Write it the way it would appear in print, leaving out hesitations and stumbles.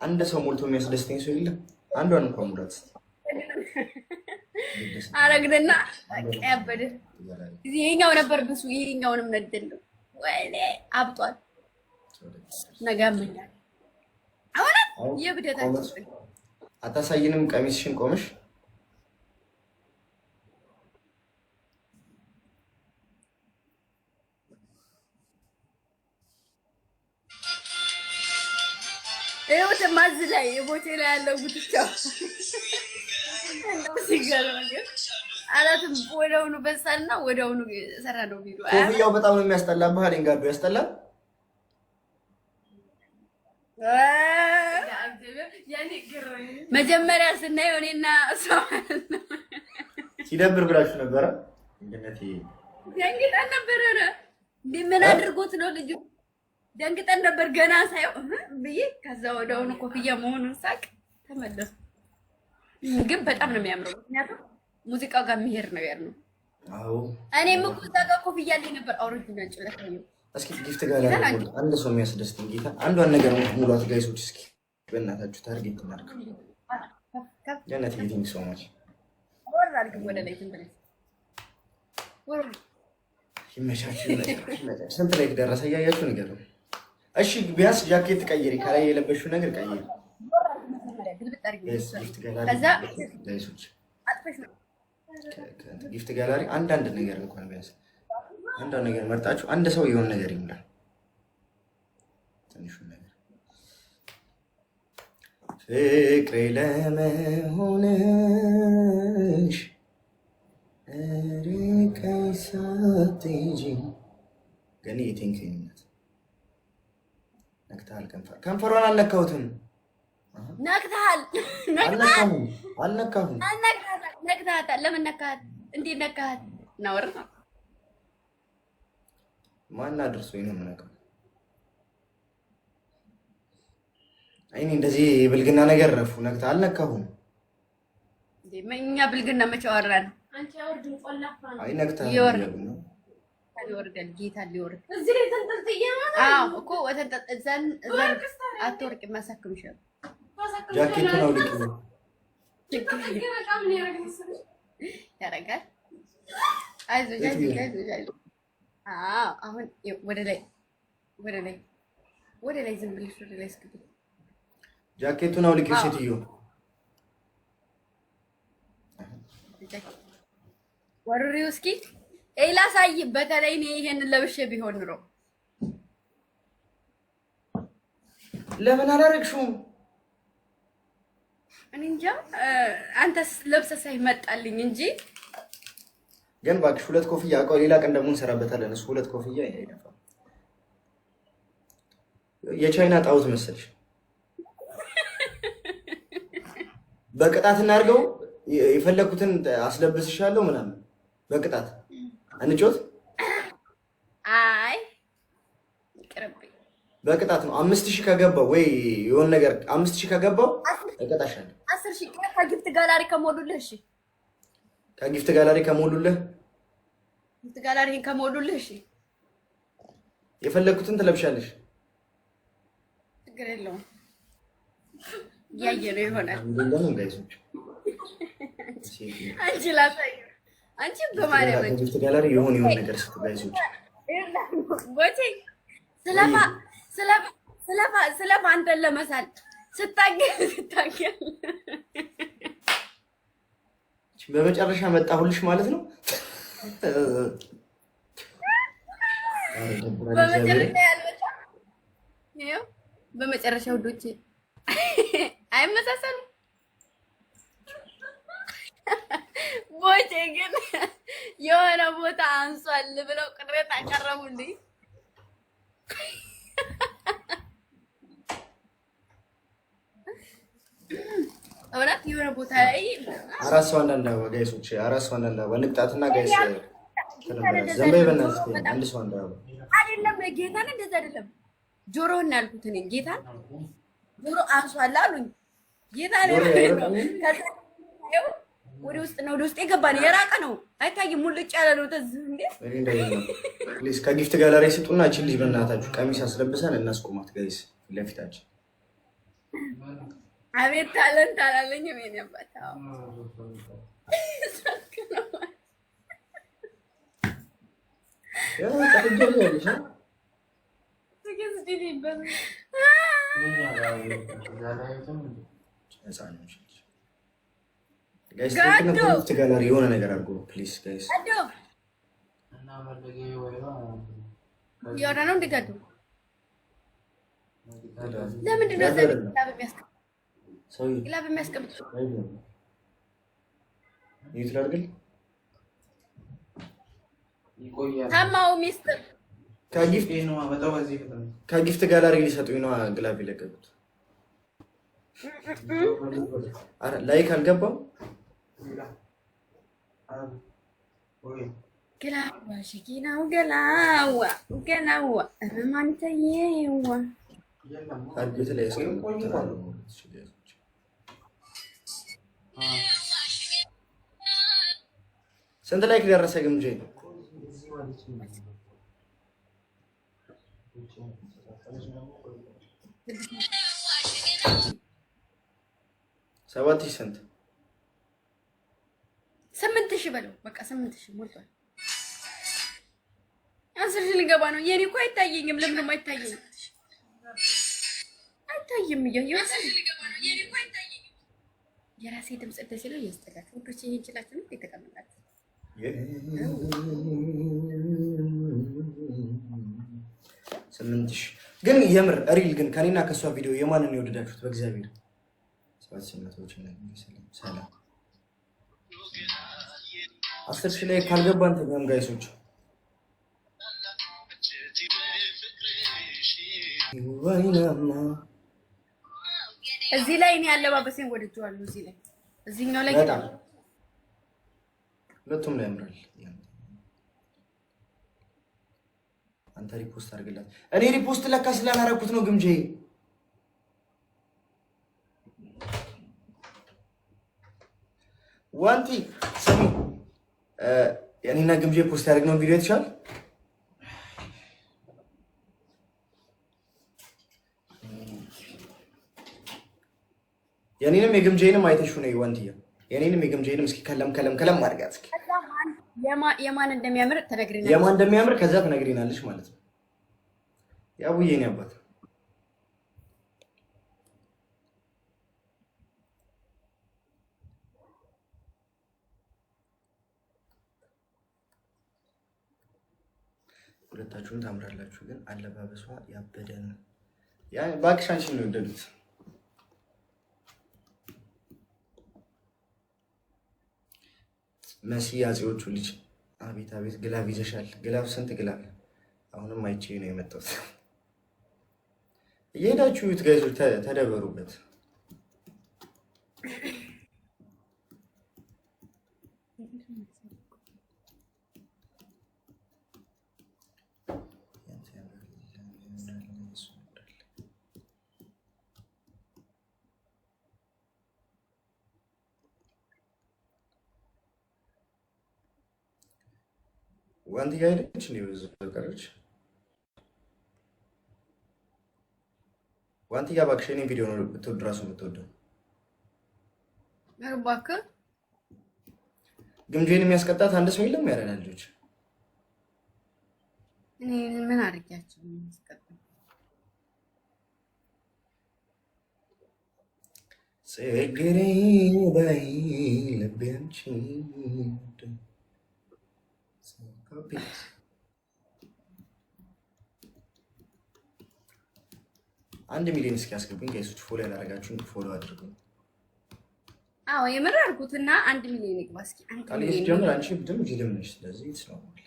አንድ ሰው ሞልቶ የሚያስደስተኝ ሰው የለም። አንዷን እንኳን ሙላት አረግደና ያበደ ይሄኛው ነበር ብሱ ይሄኛውንም ነደለው ወይኔ አብጧል። ነገምኛል አሁን የብደታችን አታሳይንም ቀሚስሽን ቆመሽ ይኸው ማዝላይ የቦቴ ላይ ያለው ጉትቻው እንደው ሲገርም አላትም ወደውኑ በሳልና ወደውኑ ሰራ ነው ቢሉ ኮፍያው በጣም ነው የሚያስጠላብህ። አለንጋዱ ያስጠላል። መጀመሪያ ስናየው እኔና እሷ ሲደብር ብላችሁ ነበረ። እንደነቴ ደንግጠን ነበር። ኧረ እንዴ ምን አድርጎት ነው ልጁ? ደንግጠን ነበር ገና ሳየው ብዬ ከዛ ወደውኑ ኮፍያ መሆኑን ሳቅ ተመለሱ። ግን በጣም ነው የሚያምረው፣ ምክንያቱም ሙዚቃው ጋር የሚሄድ ነገር ነው። አዎ እኔም እኮ እዛ ጋር ኮፍያ አለኝ ነበር አውርጅና ጭለታየው። እስኪ ጊፍት ጋር አንድ ሰው የሚያስደስተኝ ጌታ አንዷን ነገር ሙሏት ጋይሶች። እስኪ በእናታችሁ ታርጌት እናድርግ። ጀነት ቲንክ ሶ ማች ወራልክ ወደ ላይ ትንበል ይመቻችሁ። ስንት ላይ ደረሰ እያያችሁ ነገር ነው። እሺ ቢያንስ ጃኬት ቀይሪ፣ ከላይ የለበሽው ነገር ቀይሪ። ጊፍት ጋላሪ አንዳንድ ነገር እንኳን ቢያንስ አንዳንድ ነገር መርጣችሁ አንድ ሰው የሆነ ነገር ይሙላል። ትንሹ ነገር ፍቅሬ ለመሆንሽ ርቀይ ሳትሄጂ ግን የቴንክኝነት ነክተሃል። ከንፈሯን አልነካሁትም። ነክተሃል። አልነካሁም። ነክተሃታል። ለምን ነካሃት? እንዴት ነካሃት? ነውር ነው። ማን አድርሶኝ ነው የምነካው? አይኔ እንደዚህ ብልግና ነገር ረፉ። ነክተሃል። አልነካሁም። እኛ ብልግና መቼ አወራን? አንቺ አውርድን ቆላፋ ነው። አይ ነክተሃል። ይወርዳል። ጌታ ሊወርድ እዚህ ላይ ተንጠልጥዬ ማለት ነው። አዎ እኮ እዛን አትወርቅ ማሳክምሽ ጃኬቱን አውልቂ ነው ያረጋል። አይዞሽ አይዞሽ። አዎ አሁን ወደ ላይ ዝም ብለሽ ወደ ላይ እስኪ ጃኬቱን አውልቂ ሴትዮ። ወርሪው እስኪ ላሳይ። በተለይ እኔ ይሄንን ለብሼ ቢሆን ኑሮ ለምን አላረግሽውም? እኔ እንጃ። አንተስ ለብሰህ ሳይመጣልኝ እንጂ ግን እባክሽ ሁለት ኮፍያ አውቀው ሌላ ቀን ደግሞ እንሰራበታለን። እሱ ሁለት ኮፍያ አይደፋም። የቻይና ጣውት መሰልሽ። በቅጣት እናድርገው። የፈለኩትን አስለብስሻለሁ ምናምን በቅጣት አንጮት። አይ ይቅርብኝ። በቅጣት ነው 5000 ከገባው ወይ የሆነ ነገር 5000 ከገባው እቀጣሻለሁ። 10000 ከጊፍት ጋላሪ ከሞሉልህ። እሺ ከጊፍት ጋላሪ ከሞሉልህ ጊፍት ጋላሪ ከሞሉልህ። እሺ የፈለኩትን ትለብሻለሽ። ችግር የለውም። ያየነው ይሆናል። እንደምን ጋይሶች አንቺ ላሳይ። አንቺ በማርያም ጊፍት ጋላሪ የሆነ ነገር ስትጋይሶች ቦቴ ስለፋ አንተን ለመሳል ስታገል በመጨረሻ መጣሁልሽ ማለት ነው። በመጨረሻ ውዶቼ አይመሳሰሉም። ቦቼ ግን የሆነ ቦታ አንሷል ብለው ቅሬታ አቀረቡልኝ። እውነት የሆነ ቦታ ላይ አራት ሰው አንዳንድ ጋይሶች አራት ሰው አንዳንድ ወንቅጣትና ጋይስ ዘንበይ በእናትህ አንድ ሰው አንዳንድ አይደለም። ጌታን እንደዛ አይደለም። ጆሮውን ያልኩት እኔ ጌታን ጆሮ አንሷል አሉኝ። ጌታን ወደ ውስጥ ነው ወደ ውስጥ የገባ ነው። የራቀ ነው አይታይም። ሙልጭ ያለ ነው። ተዝህ እንዴ ፕሊዝ ከጊፍት ጋላሪ ስጡና እቺ ልጅ በእናታችሁ ቀሚስ አስለብሰን እናስቆማት ጋይስ ለፊታችን አቤት ታለንት አላለኝም የኔ አባት። ጋላሪ የሆነ ነገር አድርጎ ፕሊዝ ጋይስ የሆነ ነው እንዲጋዱ ለምንድን ነው ግላብ የሚያስቀምጥ ታማው ሚስጥር ከጊፍት ጋላሪ ሊሰጡኝ ነው ግላብ የለቀቁት። ላይክ አልገባም ገላዋ ሽኪናው ገላዋ ገላዋ ረማንተዬዋ አርግት ላይ ስንት ላይክ ደረሰ ግምጄ? ሰባት ሺህ ስንት? 8,000 በለው በቃ 8,000 ሞልቷል። 10,000 ሊገባ ነው። የኔ እኮ አይታየኝም። ለምን ነው አይታየኝም? አይታየም እያየሁ የራሴ ድምጽ ደስ ይላል ያስጠላል። ወንዶች ይሄን ይችላችሁ ነው የተቀመጣችሁ 8,000 ግን የምር ሪል ግን ከኔና ከሷ ቪዲዮ የማንን የወደዳችሁት? በእግዚአብሔር 700 ሰላም 10,000 ላይ ካልገባን ተገም ጋይሶች እዚህ ላይ እኔ አለባበሴን ወድጄዋለሁ። እዚህ ላይ እዚህኛው ላይ ግን ሁለቱም ላይ ያምራል። አንተ ሪፖስት አድርግላት። እኔ ሪፖስት ለካ ስላላረኩት ነው ግምጄ። ዋንቲ ስሚ የኔና ግምጄ ፖስት ያደርግነው ቪዲዮ የተሻለ የኔንም የግምጄንም አይተሽው ነው ዋንቲያ። የኔንም የግምጄንም እስኪ ከለም አድርጋት እስኪ የማን እንደሚያምር ተነግሪናለሽ። የማን እንደሚያምር ከዛ ተነግሪናለሽ ማለት ነው። ያቡዬ ነው አባት ሁለታችሁም ታምራላችሁ፣ ግን አለባበሷ ያበደ ነው። ያ እባክሽ አንቺን ነው የወደዱት። መሲ አጼዎቹ ልጅ አቤት አቤት ግላብ ይዘሻል። ግላብ ስንት ግላብ? አሁንም አይቼ ነው የመጣሁት። እየሄዳችሁ ጋይሶች ተደበሩበት። ዋንቲያ ሄደች ነው የዘቀረች። ዋንቲያ እባክሽ የእኔን ቪዲዮ ነው ብትወድ እራሱ የምትወደው። እባክህ ግምጄን የሚያስቀጣት አንድ ሰው የለም ያለና ልጆች እኔ ምን አድርጊያቸው ነው የሚያስቀጣ? ጽግሬ ባይ ልቤንቺ አንድ ሚሊዮን እስኪ ያስገቡኝ ጋይሶች። ፎሎ ያላረጋችሁኝ ፎሎ አድርጉ። አዎ የምር አድርጉትና 1 ሚሊዮን ይግባ እስኪ። 1 ሚሊዮን ጀምር። አንቺ ብትም ጅልም ነሽ፣ ስለዚህ ይስማማል።